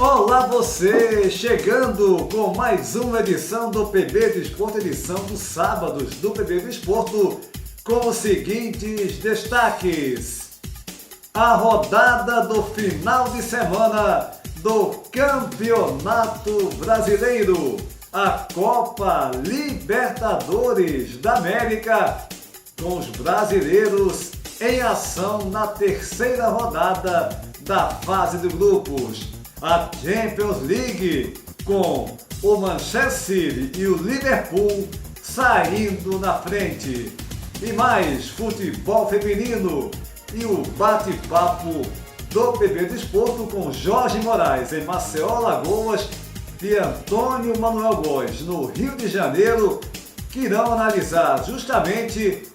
Olá você, chegando com mais uma edição do PB do Esporte, edição dos sábados do PB do Esporte, com os seguintes destaques. A rodada do final de semana do Campeonato Brasileiro, a Copa Libertadores da América, com os brasileiros em ação na terceira rodada da fase de grupos. A Champions League, com o Manchester City e o Liverpool saindo na frente. E mais futebol feminino e o bate-papo do PB do Esporte com Jorge Moraes em Maceió, Alagoas e Antônio Manuel Góes no Rio de Janeiro, que irão analisar justamente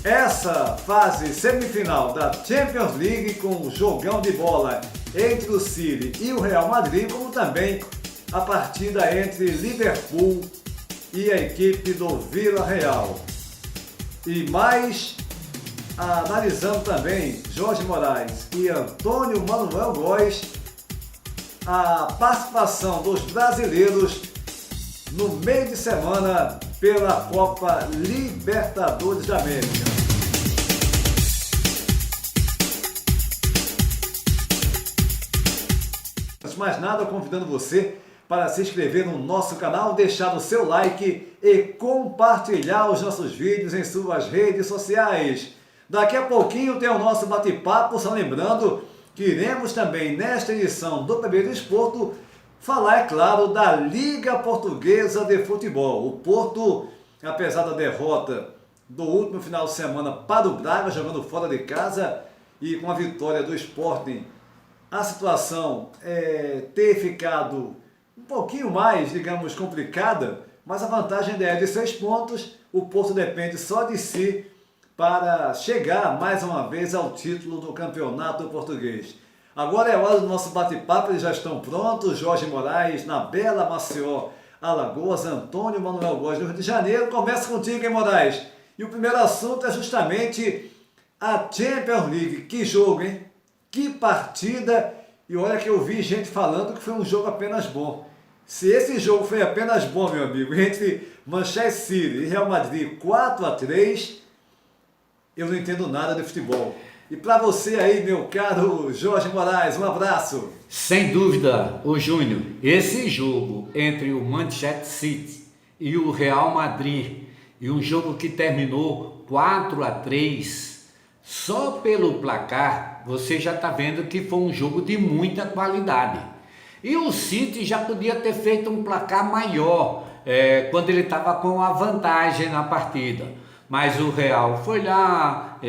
essa fase semifinal da Champions League com o jogão de bola entre o City e o Real Madrid, como também a partida entre Liverpool e a equipe do Vila Real. E mais, analisando também Jorge Moraes e Antônio Manuel Góes, a participação dos brasileiros no meio de semana pela Copa Libertadores da América. Antes de mais nada, convidando você para se inscrever no nosso canal, deixar o seu like e compartilhar os nossos vídeos em suas redes sociais. Daqui a pouquinho tem o nosso bate-papo, só lembrando que iremos também nesta edição do PB do Esporte falar, é claro, da Liga Portuguesa de Futebol. O Porto, apesar da derrota do último final de semana para o Braga, jogando fora de casa, e com a vitória do Sporting, a situação ter ficado um pouquinho mais, digamos, complicada, mas a vantagem é de 6 pontos. O Porto depende só de si para chegar mais uma vez ao título do Campeonato Português. Agora é hora do nosso bate-papo, eles já estão prontos. Jorge Moraes, na bela Maceió, Alagoas, Antônio Manuel Góes, no Rio de Janeiro. Começa contigo, hein, Moraes? E o primeiro assunto é justamente a Champions League. Que jogo, hein? Que partida! E olha que eu vi gente falando que foi um jogo apenas bom. Se esse jogo foi apenas bom, meu amigo, entre Manchester City e Real Madrid 4-3, eu não entendo nada de futebol. E para você aí, meu caro Jorge Moraes, um abraço. Sem dúvida, ô Júnior, esse jogo entre o Manchester City e o Real Madrid, e um jogo que terminou 4-3, só pelo placar você já está vendo que foi um jogo de muita qualidade. E o City já podia ter feito um placar maior quando ele estava com a vantagem na partida. Mas o Real foi lá,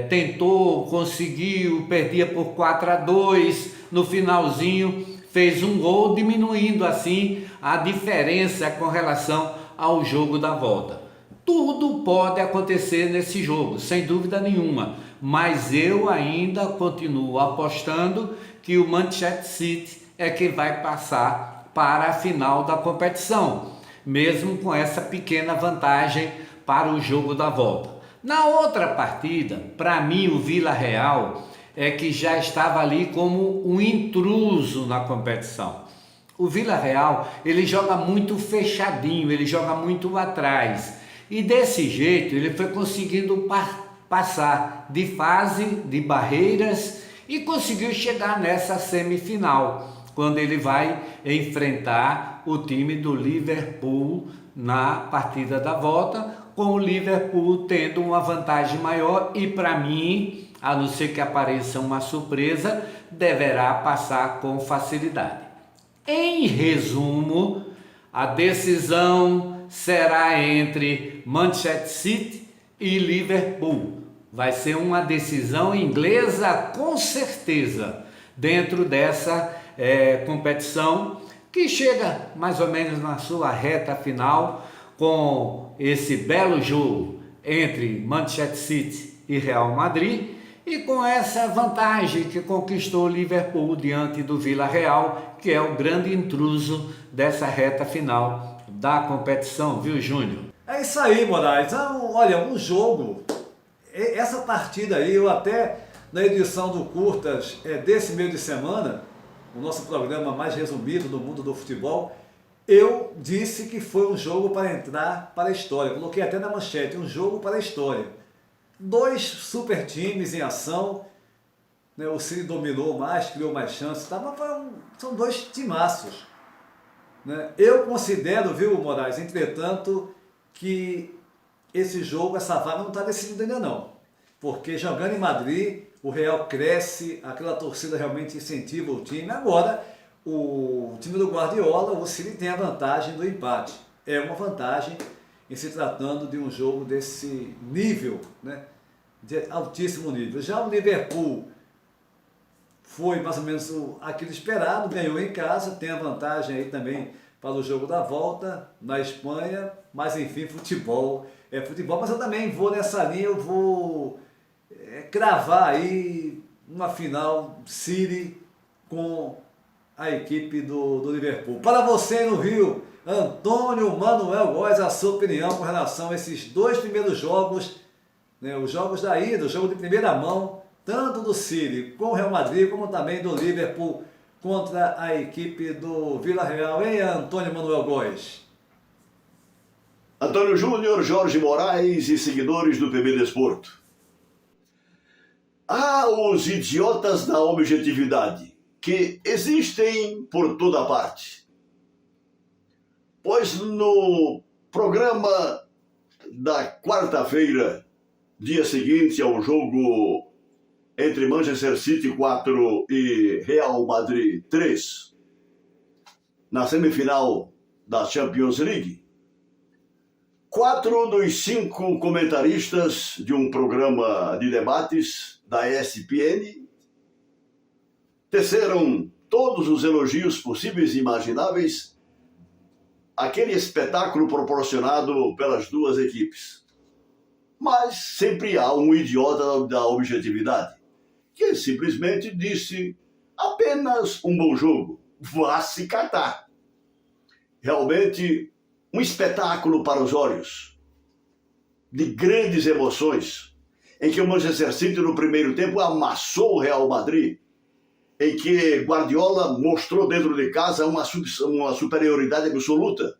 tentou, conseguiu, perdia por 4-2, no finalzinho fez um gol, diminuindo assim a diferença com relação ao jogo da volta. Tudo pode acontecer nesse jogo, sem dúvida nenhuma, mas eu ainda continuo apostando que o Manchester City é quem vai passar para a final da competição, mesmo com essa pequena vantagem para o jogo da volta. Na outra partida, para mim o Vila Real é que já estava ali como um intruso na competição. O Vila Real, ele joga muito fechadinho, ele joga muito atrás, e desse jeito ele foi conseguindo passar de fase, de barreiras, e conseguiu chegar nessa semifinal, quando ele vai enfrentar o time do Liverpool na partida da volta, com o Liverpool tendo uma vantagem maior e, para mim, a não ser que apareça uma surpresa, deverá passar com facilidade. Em resumo, a decisão será entre Manchester City e Liverpool. Vai ser uma decisão inglesa com certeza, dentro dessa competição que chega mais ou menos na sua reta final, com esse belo jogo entre Manchester City e Real Madrid, e com essa vantagem que conquistou o Liverpool diante do Vila Real, que é o grande intruso dessa reta final da competição, viu, Júnior? É isso aí, Moraes. Olha, um jogo, essa partida aí, eu até na edição do Curtas desse meio de semana, o nosso programa mais resumido do mundo do futebol, eu disse que foi um jogo para entrar para a história. Coloquei até na manchete, um jogo para a história. Dois super times em ação, né? O City dominou mais, criou mais chances, tá? Mas são dois timaços, né? Eu considero, viu, Moraes, entretanto, que esse jogo, essa vaga não está decidida ainda não. Porque jogando em Madrid, o Real cresce, aquela torcida realmente incentiva o time. Agora, o time do Guardiola, o City tem a vantagem do empate. É uma vantagem em se tratando de um jogo desse nível, né? De altíssimo nível. Já o Liverpool foi mais ou menos aquilo esperado, ganhou em casa, tem a vantagem aí também para o jogo da volta na Espanha, mas enfim, futebol é futebol. Mas eu também vou nessa linha, eu vou cravar aí uma final City com a equipe do Liverpool. Para você no Rio, Antônio Manuel Góes, a sua opinião com relação a esses dois primeiros jogos, né, os jogos da ida, o jogo de primeira mão, tanto do City com o Real Madrid, como também do Liverpool contra a equipe do Vila Real. Hein, Antônio Manuel Góes? Antônio Júnior, Jorge Moraes e seguidores do PB Desporto. Há os idiotas da objetividade, que existem por toda parte. Pois no programa da quarta-feira, dia seguinte ao jogo entre Manchester City 4 e Real Madrid 3, na semifinal da Champions League, 4 dos 5 comentaristas de um programa de debates da ESPN teceram todos os elogios possíveis e imagináveis àquele espetáculo proporcionado pelas duas equipes. Mas sempre há um idiota da objetividade, que simplesmente disse apenas um bom jogo, vá se catar. Realmente um espetáculo para os olhos, de grandes emoções, em que o Manchester City no primeiro tempo amassou o Real Madrid, em que Guardiola mostrou dentro de casa uma superioridade absoluta,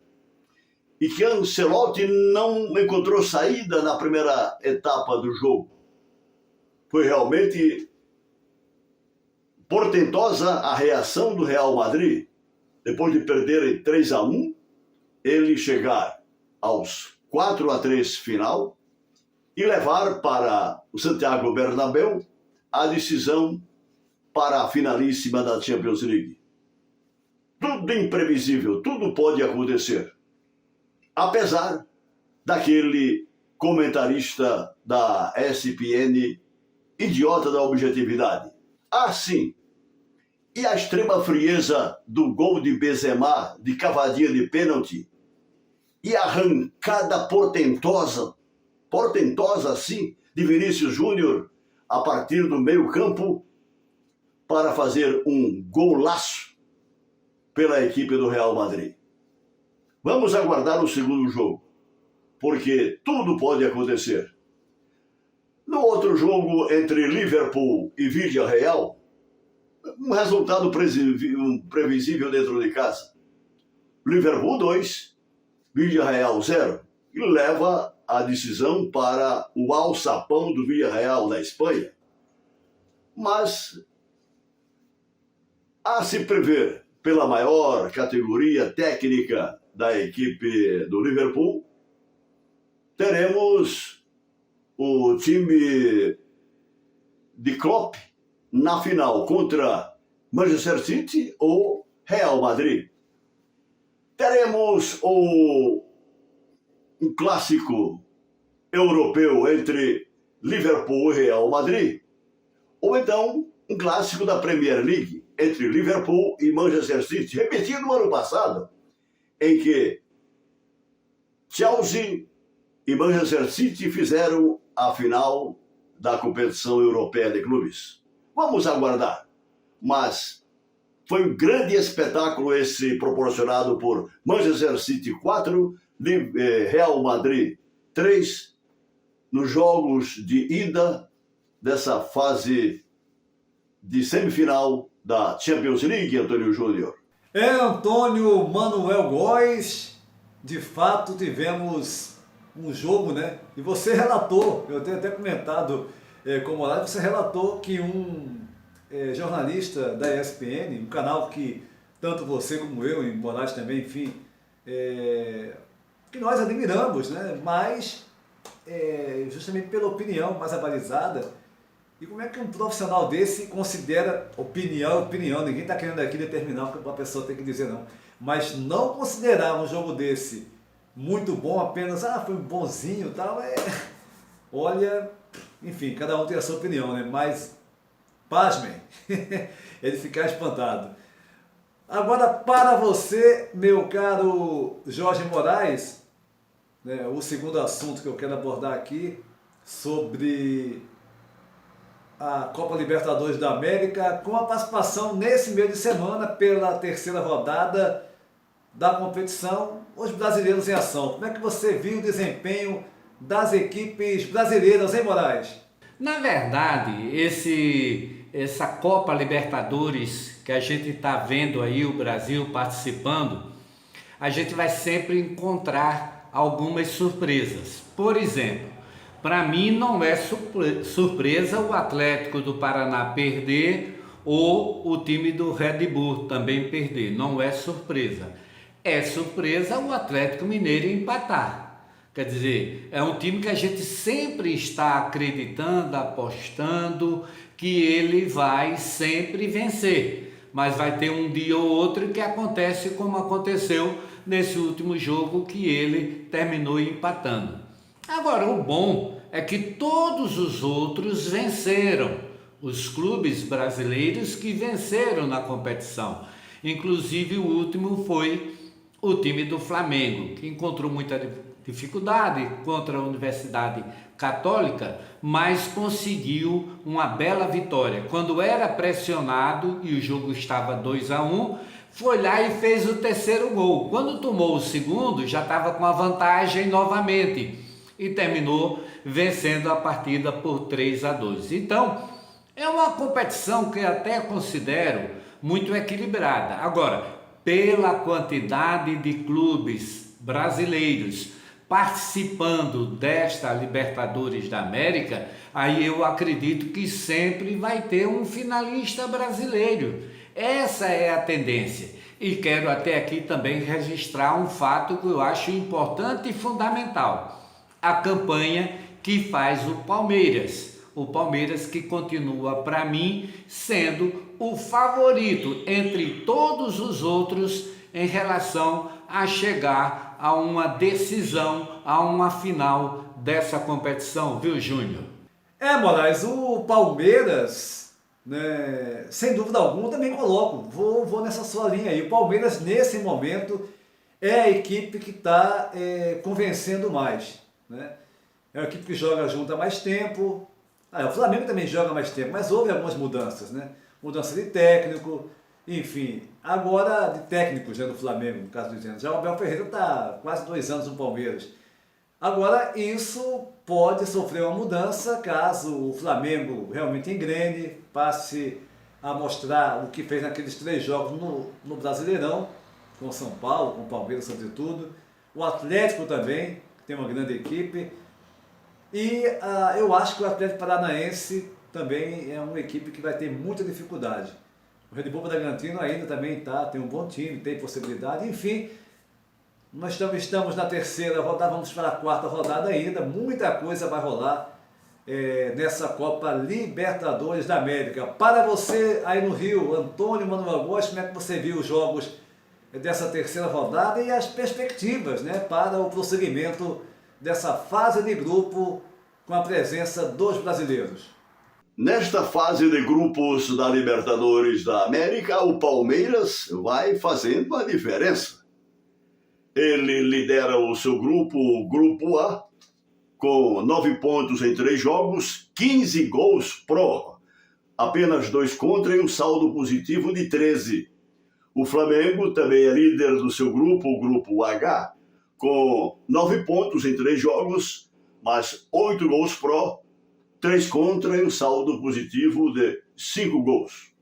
e que Ancelotti não encontrou saída na primeira etapa do jogo. Foi realmente portentosa a reação do Real Madrid, depois de perderem 3-1, ele chegar aos 4-3 final e levar para o Santiago Bernabéu a decisão para a finalíssima da Champions League. Tudo imprevisível, tudo pode acontecer. Apesar daquele comentarista da ESPN, idiota da objetividade. Ah, sim. E a extrema frieza do gol de Benzema, de cavadinha de pênalti, e a arrancada portentosa sim, de Vinícius Júnior a partir do meio-campo para fazer um golaço pela equipe do Real Madrid. Vamos aguardar o segundo jogo, porque tudo pode acontecer. No outro jogo entre Liverpool e Villarreal, um resultado previsível dentro de casa. Liverpool 2, Villarreal 0, e leva a decisão para o alçapão do Villarreal da Espanha. Mas, a se prever pela maior categoria técnica da equipe do Liverpool, teremos o time de Klopp na final contra Manchester City ou Real Madrid. Teremos um clássico europeu entre Liverpool e Real Madrid, ou então um clássico da Premier League entre Liverpool e Manchester City, repetido no ano passado, em que Chelsea e Manchester City fizeram a final da competição europeia de clubes. Vamos aguardar, mas foi um grande espetáculo esse proporcionado por Manchester City 4, Real Madrid 3, nos jogos de ida dessa fase de semifinal da Champions League, Antônio Júnior? Antônio Manuel Góes, de fato tivemos um jogo, né? E você relatou, eu tenho até comentado com o Moraes, você relatou que um jornalista da ESPN, um canal que tanto você como eu, e Moraes também, enfim, que nós admiramos, né? Mas justamente pela opinião mais abalizada. E como é que um profissional desse considera opinião, ninguém está querendo aqui determinar o que uma pessoa tem que dizer, não. Mas não considerar um jogo desse muito bom, apenas, foi um bonzinho e tal, olha, enfim, cada um tem a sua opinião, né? Mas, pasmem, ele ficar espantado. Agora, para você, meu caro Jorge Moraes, né, o segundo assunto que eu quero abordar aqui, sobre a Copa Libertadores da América, com a participação nesse meio de semana pela terceira rodada da competição, os brasileiros em ação. Como é que você viu o desempenho das equipes brasileiras, hein, Moraes? Na verdade, essa Copa Libertadores que a gente está vendo aí o Brasil participando, a gente vai sempre encontrar algumas surpresas. Por exemplo, para mim não é surpresa o Atlético do Paraná perder ou o time do Red Bull também perder, não é surpresa. É surpresa o Atlético Mineiro empatar. Quer dizer, é um time que a gente sempre está acreditando, apostando que ele vai sempre vencer. Mas vai ter um dia ou outro que acontece como aconteceu nesse último jogo, que ele terminou empatando. Agora, o bom é que todos os outros venceram, os clubes brasileiros que venceram na competição. Inclusive o último foi o time do Flamengo, que encontrou muita dificuldade contra a Universidade Católica, mas conseguiu uma bela vitória. Quando era pressionado e o jogo estava 2-1, foi lá e fez o terceiro gol. Quando tomou o segundo, já estava com a vantagem novamente e terminou vencendo a partida por 3-2. Então, é uma competição que eu até considero muito equilibrada. Agora, pela quantidade de clubes brasileiros participando desta Libertadores da América, aí eu acredito que sempre vai ter um finalista brasileiro. Essa é a tendência. E quero até aqui também registrar um fato que eu acho importante e fundamental. A campanha que faz o Palmeiras. O Palmeiras que continua, para mim, sendo o favorito entre todos os outros em relação a chegar a uma decisão, a uma final dessa competição, viu, Júnior? Moraes, o Palmeiras, né, sem dúvida alguma, também coloco, vou nessa sua linha aí. O Palmeiras, nesse momento, é a equipe que está convencendo mais, né? É uma equipe que joga junto há mais tempo. O Flamengo também joga há mais tempo, mas houve algumas mudanças, né? Mudança de técnico, enfim. Agora, de técnicos, né, do Flamengo, no caso dizendo. Já o Abel Ferreira está quase 2 anos no Palmeiras. Agora, isso pode sofrer uma mudança caso o Flamengo realmente engrene, passe a mostrar o que fez naqueles 3 jogos no Brasileirão, com o São Paulo, com o Palmeiras sobretudo. O Atlético também, que tem uma grande equipe. E eu acho que o Atlético Paranaense também é uma equipe que vai ter muita dificuldade. O Red Bull Bragantino ainda também tem um bom time, tem possibilidade. Enfim, nós estamos na terceira rodada, vamos para a quarta rodada ainda. Muita coisa vai rolar nessa Copa Libertadores da América. Para você aí no Rio, Antônio Manuel Góes, como é que você viu os jogos dessa terceira rodada e as perspectivas, né, para o prosseguimento dessa fase de grupo com a presença dos brasileiros? Nesta fase de grupos da Libertadores da América, o Palmeiras vai fazendo a diferença. Ele lidera o seu grupo, o Grupo A, com 9 pontos em 3 jogos, 15 gols pró, apenas 2 contra e um saldo positivo de 13. O Flamengo também é líder do seu grupo, o Grupo H, com 9 pontos em 3 jogos, mas 8 gols pró, 3 contra e um saldo positivo de 5 gols.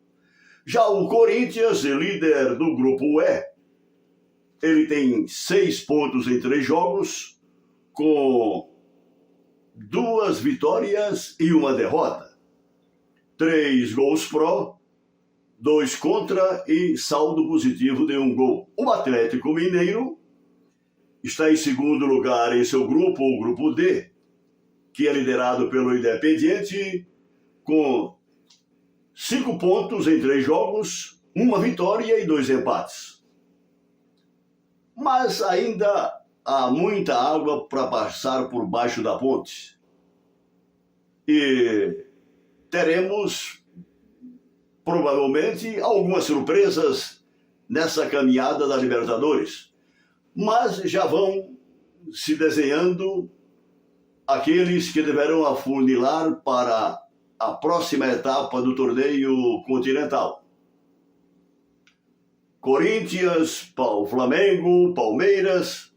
Já o Corinthians, líder do grupo E, ele tem 6 pontos em 3 jogos, com 2 vitórias e 1 derrota. 3 gols pró, 2 contra e saldo positivo de 1 gol. O Atlético Mineiro está em segundo lugar em seu grupo, o grupo D, que é liderado pelo Independiente, com 5 pontos em 3 jogos, 1 vitória e 2 empates. Mas ainda há muita água para passar por baixo da ponte. E teremos, provavelmente, algumas surpresas nessa caminhada da Libertadores. Mas já vão se desenhando aqueles que deverão afunilar para a próxima etapa do torneio continental. Corinthians, Flamengo, Palmeiras,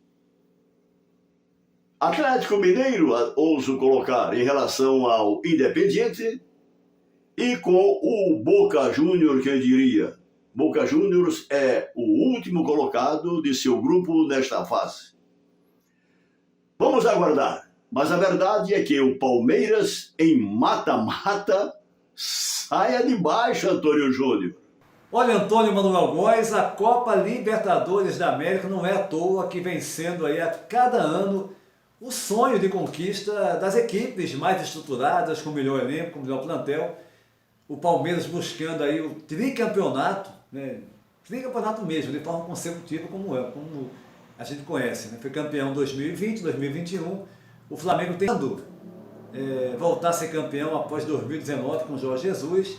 Atlético Mineiro, ouso colocar, em relação ao Independiente, e com o Boca Juniors, quem diria? Boca Juniors é o último colocado de seu grupo nesta fase. Vamos aguardar. Mas a verdade é que o Palmeiras, em mata-mata, saia de baixo, Antônio Júnior. Olha, Antônio Manuel Góes, a Copa Libertadores da América não é à toa que vem sendo aí a cada ano o sonho de conquista das equipes mais estruturadas, com melhor elenco, com melhor plantel. O Palmeiras buscando aí o tricampeonato, né? Tricampeonato mesmo, de forma consecutiva, como a gente conhece, né? Foi campeão 2020, 2021. O Flamengo tentando voltar a ser campeão após 2019 com o Jorge Jesus.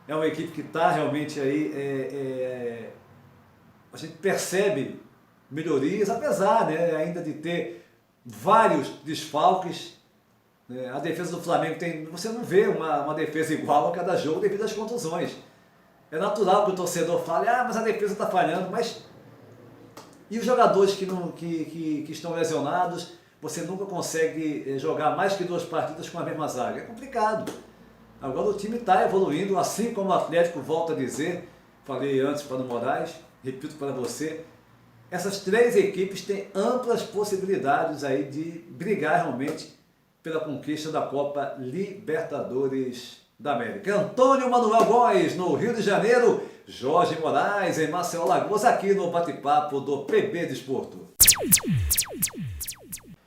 É uma equipe que está realmente aí, a gente percebe melhorias, apesar, né, ainda de ter vários desfalques. A defesa do Flamengo você não vê uma defesa igual a cada jogo devido às contusões. É natural que o torcedor fale, mas a defesa está falhando, mas e os jogadores que estão lesionados? Você nunca consegue jogar mais que 2 partidas com a mesma zaga. É complicado. Agora o time está evoluindo, assim como o Atlético, volta a dizer, falei antes para o Moraes, repito para você, essas 3 equipes têm amplas possibilidades aí de brigar realmente pela conquista da Copa Libertadores da América. Antônio Manuel Góes, no Rio de Janeiro, Jorge Moraes, em Maceió, Alagoas, aqui no bate-papo do PB Desporto.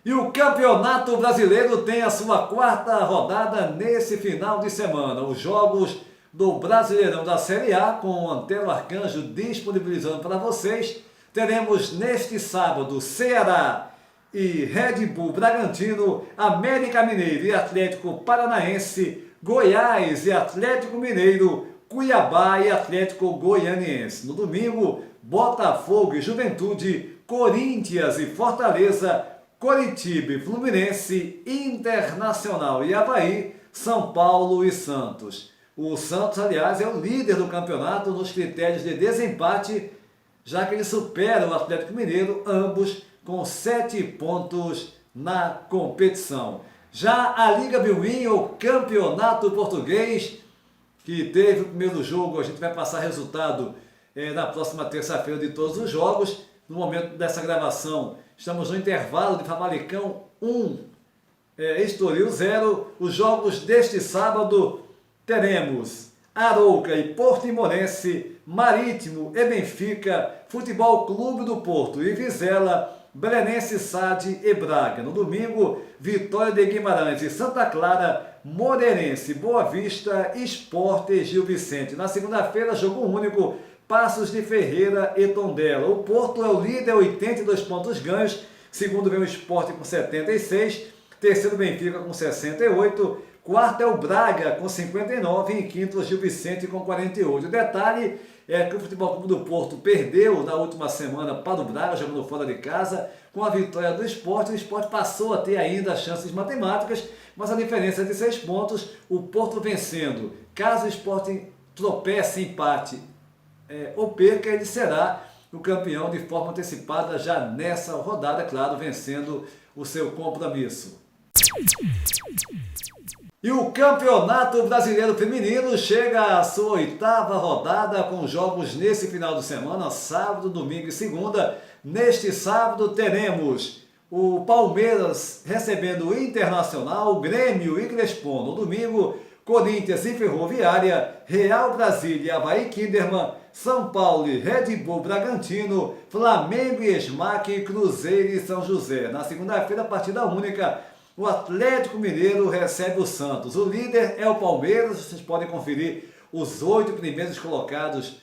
E o Campeonato Brasileiro tem a sua 4ª rodada nesse final de semana. Os jogos do Brasileirão da Série A, com o Antero Arcanjo disponibilizando para vocês. Teremos neste sábado Ceará e Red Bull Bragantino, América Mineiro e Atlético Paranaense, Goiás e Atlético Mineiro, Cuiabá e Atlético Goianiense. No domingo, Botafogo e Juventude, Corinthians e Fortaleza, Coritiba e Fluminense, Internacional e Avaí, São Paulo e Santos. O Santos, aliás, é o líder do campeonato nos critérios de desempate, já que ele supera o Atlético Mineiro, ambos com 7 pontos na competição. Já a Liga Biwin, o campeonato português, que teve o primeiro jogo, a gente vai passar resultado na próxima terça-feira de todos os jogos. No momento dessa gravação, estamos no intervalo de Famalicão 1, Estoril 0. Os jogos deste sábado teremos Arouca e Portimonense, Marítimo e Benfica, Futebol Clube do Porto e Vizela, Belenense, SAD e Braga. No domingo, Vitória de Guimarães e Santa Clara, Moreirense, Boa Vista, Sport e Gil Vicente. Na segunda-feira, jogo único, Passos de Ferreira e Tondela. O Porto é o líder, 82 pontos ganhos. Segundo vem o Sport com 76. Terceiro, Benfica com 68. Quarto é o Braga com 59. E em quinto, o Gil Vicente com 48. O detalhe é que o Futebol Clube do Porto perdeu na última semana para o Braga, jogando fora de casa. Com a vitória do Sport, o Sport passou a ter ainda chances matemáticas, mas a diferença é de 6 pontos. O Porto vencendo. Caso o Sport tropece, empate ou perca, ele será o campeão de forma antecipada já nessa rodada, claro, vencendo o seu compromisso. E o Campeonato Brasileiro Feminino chega à sua 8ª rodada com jogos nesse final de semana, sábado, domingo e segunda. Neste sábado teremos o Palmeiras recebendo o Internacional, Grêmio e Crespon. No domingo, Corinthians e Ferroviária, Real Brasília e Avaí Kinderman, São Paulo e Red Bull Bragantino, Flamengo e Smack, Cruzeiro e São José. Na segunda-feira, partida única, o Atlético Mineiro recebe o Santos. O líder é o Palmeiras, vocês podem conferir os 8 primeiros colocados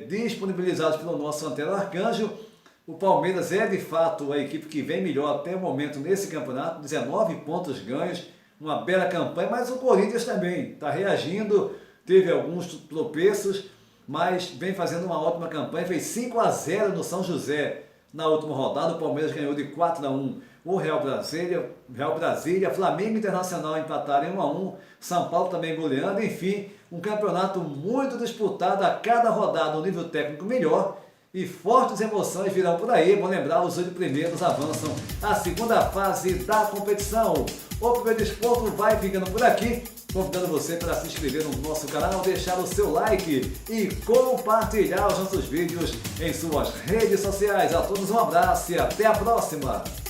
disponibilizados pelo nosso Antero Arcanjo. O Palmeiras é de fato a equipe que vem melhor até o momento nesse campeonato, 19 pontos ganhos, uma bela campanha, mas o Corinthians também está reagindo, teve alguns tropeços, mas vem fazendo uma ótima campanha, fez 5-0 no São José na última rodada. O Palmeiras ganhou de 4-1 o Real Brasília, Flamengo Internacional empataram em 1-1, São Paulo também goleando. Enfim, um campeonato muito disputado, a cada rodada um nível técnico melhor e fortes emoções virão por aí. Vou lembrar, os 8 primeiros avançam à segunda fase da competição. O PB Desporto vai ficando por aqui, convidando você para se inscrever no nosso canal, deixar o seu like e compartilhar os nossos vídeos em suas redes sociais. A todos um abraço e até a próxima!